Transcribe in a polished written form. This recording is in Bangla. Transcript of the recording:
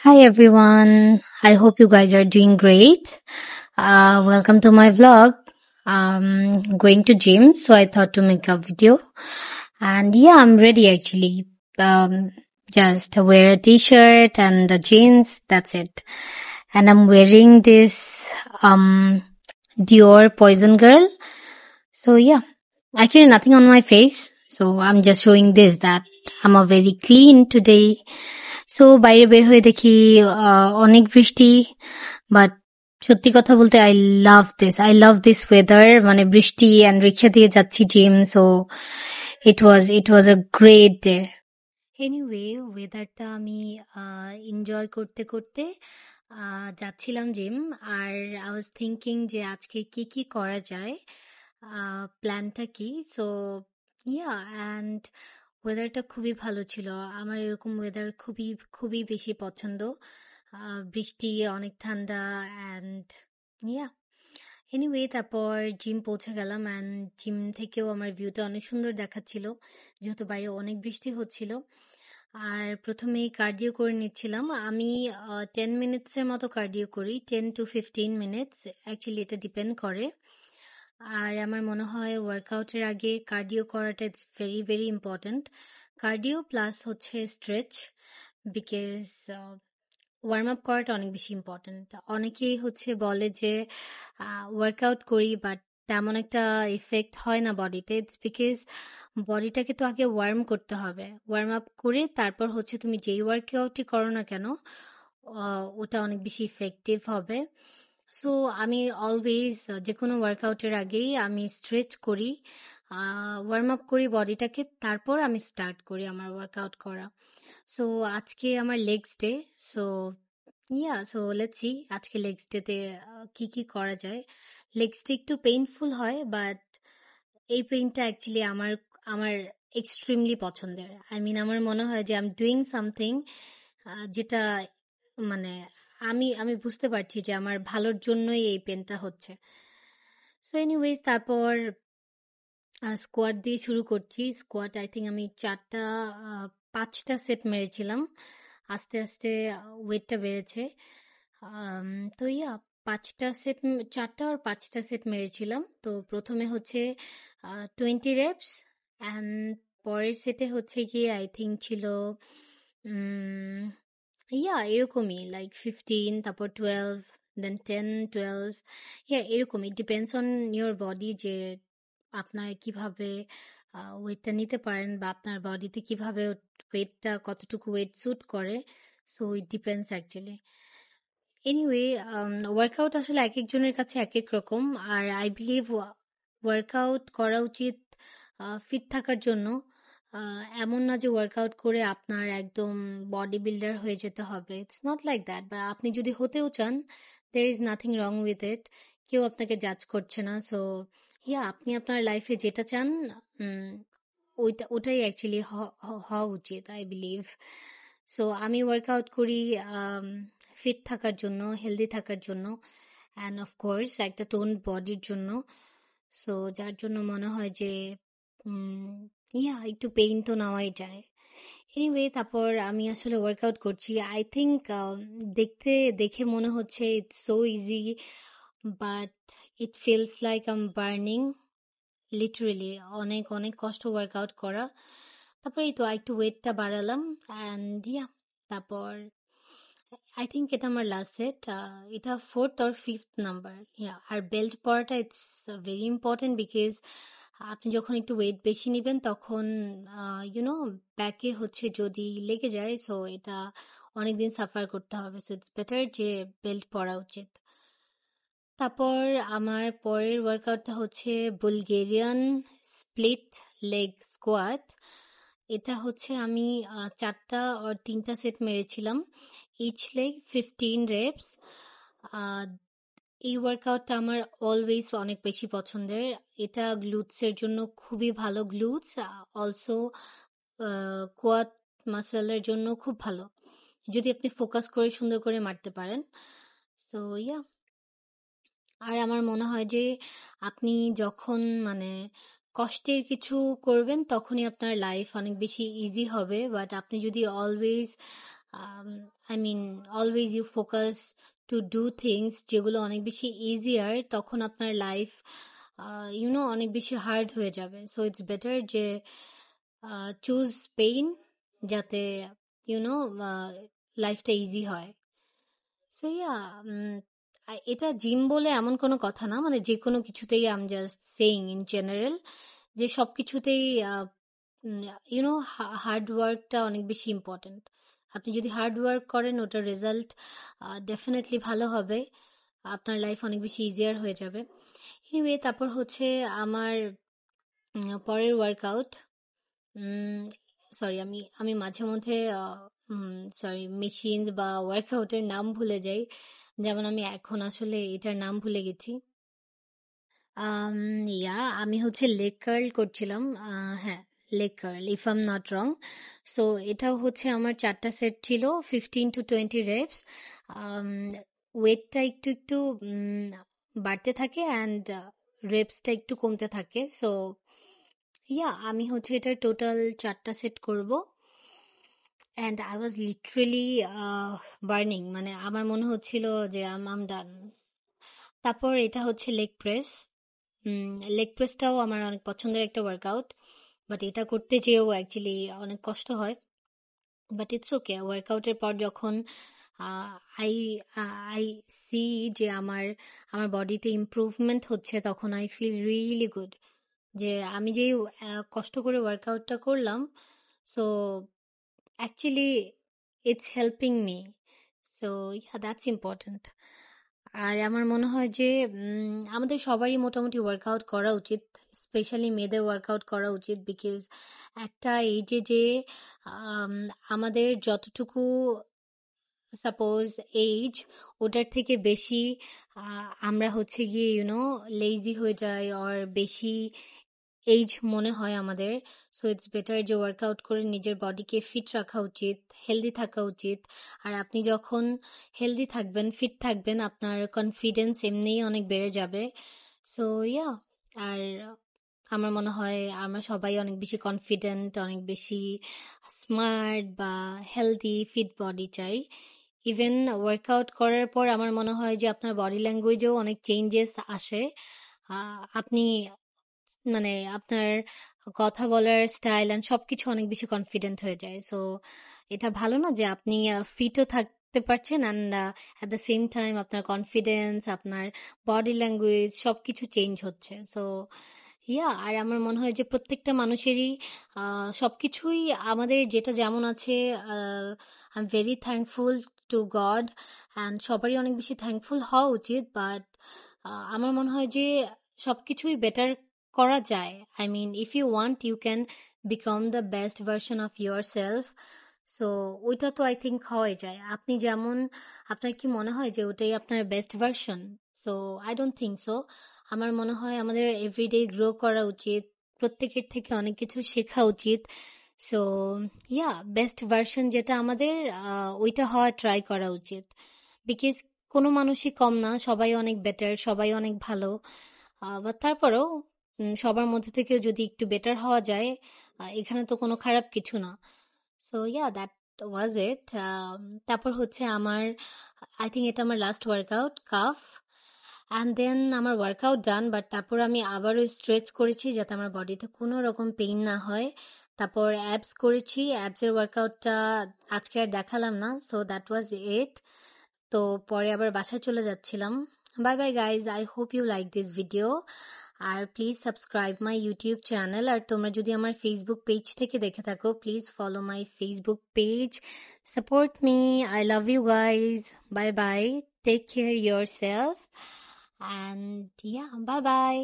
Hi everyone. I hope you guys are doing great. Welcome to my vlog. Going to gym, so I thought to make a video. And yeah, I'm ready actually. Just wear a t-shirt and the jeans. That's it. And I'm wearing this Dior Poison Girl. So yeah, actually nothing on my face. So I'm just showing this that I'm a very clean today. So বাইরে বের হয়ে দেখি অনেক বৃষ্টি বাট সত্যি কথা বলতে আই লাভ দিস ওয়েদার মানে বৃষ্টি অ্যান্ড রিক্সা দিয়ে যাচ্ছি gym so it was a great day anyway ওয়েদারটা আমি এনজয় করতে করতে যাচ্ছিলাম জিম আর আই ওয়াজ থিঙ্কিং যে আজকে কি কি করা যায় প্ল্যানটা কি সো ইয়া অ্যান্ড ওয়েদারটা খুবই ভালো ছিল আমার এরকম ওয়েদার খুবই খুবই বেশি পছন্দ বৃষ্টি অনেক ঠান্ডা অ্যান্ড ইয়া এনিওয়ে তারপর জিম পৌঁছে গেলাম অ্যান্ড জিম থেকেও আমার ভিউটা অনেক সুন্দর দেখাচ্ছিল যেহেতু বাইরে অনেক বৃষ্টি হচ্ছিল আর প্রথমেই কার্ডিও করে নিচ্ছিলাম আমি 10 মিনিটসের মতো কার্ডিও করি 10 to 15 মিনিটস অ্যাকচুয়ালি এটা ডিপেন্ড করে আর আমার মনে হয় ওয়ার্কআউটের আগে কার্ডিও করাটা it's very very important cardio plus হচ্ছে স্ট্রেচ বিকজ ওয়ার্ম আপ করাটা অনেক বেশি ইম্পর্ট্যান্ট অনেকেই হচ্ছে বলে যে ওয়ার্কআউট করি বাট তেমন একটা ইফেক্ট হয় না বডিতে বিকজ বডিটাকে তো আগে ওয়ার্ম করতে হবে ওয়ার্ম আপ করে তারপর হচ্ছে তুমি যেই ওয়ার্কআউটই করো না কেন ওটা অনেক বেশি ইফেক্টিভ হবে সো আমি অলওয়েজ যে কোনো ওয়ার্কআউটের আগেই আমি স্ট্রেচ করি ওয়ার্ম আপ করি বডিটাকে তারপর আমি স্টার্ট করি আমার ওয়ার্কআউট করা সো আজকে আমার legs day so so let's see আজকে লেগস ডেতে কি কি করা যায় লেগস ডে একটু পেইনফুল হয় বাট এই পেইনটা অ্যাকচুয়ালি আমার আমার এক্সট্রিমলি পছন্দের আমার মনে হয় যে আই এম ডুইং সামথিং যেটা মানে আমি বুঝতে পারছি যে আমার ভালোর জন্যই এই পেনটা হচ্ছে সো এনিওয়েজ তারপর স্কোয়াট দিয়ে শুরু করছি স্কোয়াট আই থিঙ্ক আমি 5টা সেট মেরেছিলাম আস্তে আস্তে ওয়েটটা বেড়েছে তো 4টা আর 5টা সেট মেরেছিলাম তো প্রথমে হচ্ছে 20 reps অ্যান্ড পরের সেটে হচ্ছে গিয়ে আই থিঙ্ক ছিল এরকমই লাইক 15 তারপর 12 দেন 10 12 এরকমই ডিপেন্ডস অন ইয়োর বডি যে আপনারা কিভাবে ওয়েটটা নিতে পারেন বা আপনার বডিতে কিভাবে ওয়েটটা কতটুকু ওয়েট স্যুট করে so it depends actually anyway workout আসলে এক একজনের কাছে এক এক রকম আর আই বিলিভ ওয়ার্কআউট করা উচিত ফিট থাকার জন্য এমন না যে ওয়ার্কআউট করে আপনার একদম বডি বিল্ডার হয়ে যেতে হবে ইটস নট লাইক দ্যাট বা আপনি যদি হতেও চান there is nothing wrong with it কেউ আপনাকে জাজ করছে না সো আপনি আপনার লাইফে যেটা চান ওটাই অ্যাকচুয়ালি হওয়া উচিত আই বিলিভ সো আমি ওয়ার্কআউট করি ফিট থাকার জন্য হেলদি থাকার জন্য অ্যান্ড অফকোর্স একটা টোন বডির জন্য সো যার জন্য মনে হয় যে একটু পেইন তো নেওয়াই যায় এনিওয়ে তারপর আমি আসলে ওয়ার্কআউট করছি আই থিঙ্ক দেখে মনে হচ্ছে it's so easy but it feels like I am burning literally অনেক অনেক কষ্ট ওয়ার্কআউট করা তারপর এই তো একটু ওয়েটটা বাড়ালাম অ্যান্ড তারপর আই থিঙ্ক এটা আমার লাস্ট সেট এটা 4th or 5th নাম্বার আর বেল্ট পরাটা ইটস ভেরি ইম্পর্টেন্ট বিকজ আপনি যখন একটু ওয়েট বেশি নেবেন তখন ব্যাকে হচ্ছে যদি লেগে যায় সো এটা অনেকদিন সাফার করতে হবে সো ইটস বেটার যে বেল্ট পরা উচিত তারপর আমার পরের ওয়ার্কআউটটা হচ্ছে বুলগেরিয়ান স্প্লিট লেগ স্কোয়াট এটা হচ্ছে আমি 4টা আর 3টা সেট মেরেছিলাম ইচ লেগ 15 reps এই ওয়ার্কআউটটা আমার অলওয়েজ অনেক বেশি পছন্দের এটা গ্লুটসের জন্য খুবই ভালো গ্লুটস অলসো কোয়াড মাসেলের জন্য খুব ভালো যদি আপনি ফোকাস করে সুন্দর করে মারতে পারেন সো আর আমার মনে হয় যে আপনি যখন কষ্টের কিছু করবেন তখনই আপনার লাইফ অনেক বেশি ইজি হবে বাট আপনি যদি always I mean always you focus to do things যেগুলো অনেক বেশি ইজিয়ার, তখন আপনার লাইফ অনেক বেশি হার্ড হয়ে যাবে। সো ইটস বেটার যে চুজ পেইন, যাতে ইউনো লাইফটা ইজি হয়। সো ইয়া, এটা জিম বলে এমন কোনো কথা না, মানে যে কোনো কিছুতেই আম জাস্ট সেইং ইন জেনারেল যে সব কিছুতেই হার্ড ওয়ার্কটা অনেক বেশি ইম্পর্ট্যান্ট। আপনি যদি হার্ড ওয়ার্ক করেন, ওটার রেজাল্ট ডেফিনেটলি ভালো হবে, আপনার লাইফ অনেক বেশি ইজিয়ার হয়ে যাবে। এনিওয়ে, তারপর হচ্ছে আমার পরের ওয়ার্কআউট, সরি আমি আমি মাঝে মধ্যে সরি মেশিন বা ওয়ার্কআউটের নাম ভুলে যাই। যেমন আমি এখন আসলে এটার নাম ভুলে গেছি। ইয়া, আমি হচ্ছে লেগ কার্ল করছিলাম। হ্যাঁ, leg curl, if I am not wrong. So এটাও হচ্ছে আমার 4টা সেট ছিল, 15 to 20 reps। ওয়েটটা একটু একটু বাড়তে থাকে অ্যান্ড রেপসটা একটু কমতে থাকে। সো ইয়া, আমি হচ্ছে এটার টোটাল 4টা সেট করব। And I was literally burning, মানে আমার মনে হচ্ছিল যে আম ডান। তারপর এটা হচ্ছে লেগ প্রেস। লেগ প্রেসটাও আমার অনেক পছন্দের একটা ওয়ার্কআউট, বাট এটা করতে যেও অ্যাকচুয়ালি অনেক কষ্ট হয়। বাট ইটস ওকে, ওয়ার্কআউটের পর যখন আই আই সি যে আমার আমার বডিতে ইমপ্রুভমেন্ট হচ্ছে, তখন আই ফিল রিয়েলি গুড যে আমি যে কষ্ট করে ওয়ার্কআউটটা করলাম, so actually it's helping me. So yeah, that's important. আর আমার মনে হয় যে আমাদের সবারই মোটামুটি ওয়ার্কআউট করা উচিত, স্পেশালি মেয়েদের ওয়ার্কআউট করা উচিত। বিকজ একটা এইজে যে আম, আমাদের যতটুকু সাপোজ এইজ, ওটার থেকে বেশি আমরা হচ্ছে গিয়ে লেজি হয়ে যাই, আর বেশি এইজ মনে হয় আমাদের। সো ইটস বেটার যে ওয়ার্কআউট করে নিজের বডিকে ফিট রাখা উচিত, হেলদি থাকা উচিত। আর আপনি যখন হেলদি থাকবেন, ফিট থাকবেন, আপনার কনফিডেন্স এমনিই অনেক বেড়ে যাবে। সো ইয়া, আর আমার মনে হয় আমরা সবাই অনেক বেশি কনফিডেন্ট, অনেক বেশি স্মার্ট বা হেলদি ফিট বডি চাই। ইভেন ওয়ার্কআউট করার পর আমার মনে হয় যে আপনার বডি ল্যাঙ্গুয়েজেও অনেক চেঞ্জেস আসে। আপনি মানে আপনার কথা বলার স্টাইল অ্যান্ড সবকিছু অনেক বেশি কনফিডেন্ট হয়ে যায়। সো এটা ভালো না যে আপনি ফিটও থাকতে পারছেন and at the same time আপনার কনফিডেন্স, আপনার বডি ল্যাঙ্গুয়েজ সবকিছু চেঞ্জ হচ্ছে। সো ইয়া, আর আমার মনে হয় যে প্রত্যেকটা মানুষেরই সবকিছুই, আমাদের যেটা যেমন আছে, I am very thankful to god, and সবারই অনেক বেশি থ্যাঙ্কফুল হওয়া উচিত। বাট আমার মনে হয় যে সবকিছুই বেটার করা যায়। I mean, if you want, you can become the best version of yourself. So ওইটা তো আই থিঙ্ক হওয়াই যায়। আপনি যেমন, আপনার কি মনে হয় যে ওটাই আপনার best version? So I don't think so. আমার মনে হয় আমাদের এভরিডে গ্রো করা উচিত, প্রত্যেকের থেকে অনেক কিছু শেখা উচিত। সো ইয়া, বেস্ট ভার্সন যেটা আমাদের, ওইটা হওয়া ট্রাই করা উচিত। বিকজ কোনো মানুষই কম না, সবাই অনেক বেটার, সবাই অনেক ভালো। বাট তারপরেও সবার মধ্যে থেকেও যদি একটু বেটার হওয়া যায়, এখানে তো কোনো খারাপ কিছু না। So yeah, that was it. তারপর হচ্ছে আমার, আই থিঙ্ক এটা আমার last workout, calf. And then আমার ওয়ার্কআউট ডান, বাট তারপর আমি আবারও স্ট্রেচ করেছি যাতে আমার বডিতে কোনো রকম পেইন না হয়। তারপর অ্যাবস করেছি, অ্যাবসের ওয়ার্কআউটটা আজকে আর দেখালাম না। So that was it. তো পরে আবার বাসায় চলে যাচ্ছিলাম। Bye bye guys, I hope you like this video. আর please subscribe my YouTube channel. আর তোমরা যদি আমার ফেসবুক পেজ থেকে দেখে থাকো, please follow my Facebook page, support me. I love you guys. Bye bye, take care yourself, and yeah, bye bye.